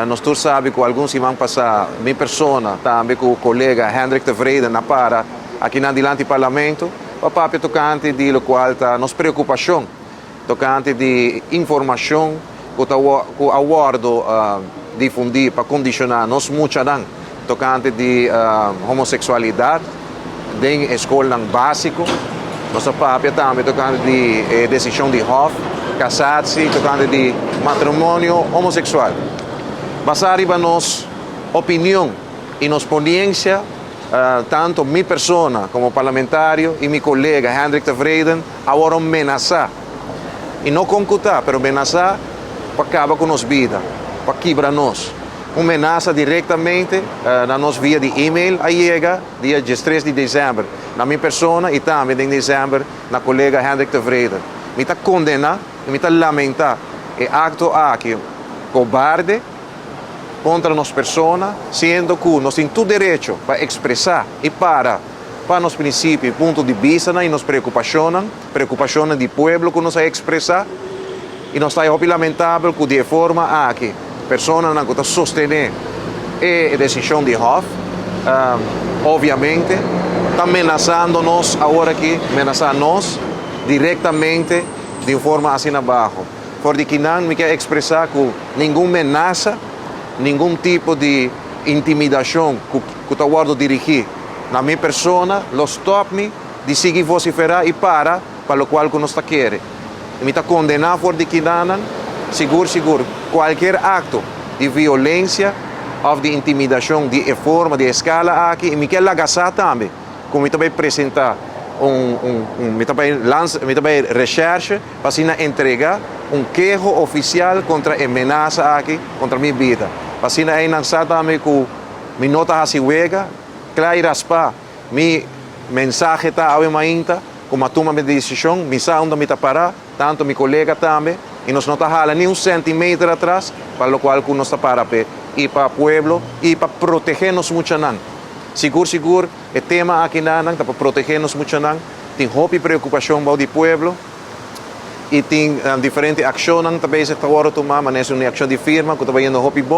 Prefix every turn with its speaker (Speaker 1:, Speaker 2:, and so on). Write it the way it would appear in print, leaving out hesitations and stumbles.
Speaker 1: nós todos sabemos que alguns vão passar, minha persona, também com o colega Hendrik de Vreden, na para, aqui na dilante parlamento, para tocante de lo qual está nossa preocupação, tocante de informação que o aguardo difundir para condicionar nos muchadan, tocante de homossexualidade, em escola básico, nossa papia também tocante de decisão de hof, casar-se, tocante de matrimônio homossexual. Basar em nossa opinião e nossa experiência, tanto minha persona como parlamentário e meu colega Hendrik de Vreden, agora ameaçar. E não concutar, mas ameaçar para acabar com nossa vida, para quebrar nós. Uma ameaça diretamente na nossa via de e-mail, aí chega dia 13 de dezembro, na minha persona e também em dezembro na colega Hendrik de Vreden. Me está condenar, me está lamentar e acto aqui cobarde contra nossa persona, sendo que nós temos todo direito para expressar e para nos princípios, ponto de vista e nos preocupações do povo que nós a expressar e nós está lamentável que de forma aqui pessoas não estão sostener a decisão de Hof, obviamente está ameaçando nós agora aqui, ameaçando nós diretamente de forma assim abaixo. Porque que não me quer expressar que nenhuma ameaça, nenhum tipo de intimidação que eu guardo dirigir na minha persona, los stop-me de seguir vociferar e para o qual que nós está querendo. Me está condenado por de que não, seguro, qualquer acto de violência ou de intimidação de forma, de escala aqui, e me quer lagaçar também, como me também apresentar me também recherche para assim entregar queijo oficial contra a ameaça aqui, contra a minha vida. Para assim lançar também com minha nota assim wega, claro raspa, minha mensagem está ao mainta, como a toma de decisão, minha saúde me está parar, tanto meu colega também, e nós não está jalando nem centímetro atrás, para o qual nós está para e para o povo e para proteger-nos muito não. Seguro, o tema aqui não está para proteger-nos muito não. Tem hope e preocupação para o povo e tem diferentes ações também se está agora tomar, mas é uma ação de firma que está indo hope bom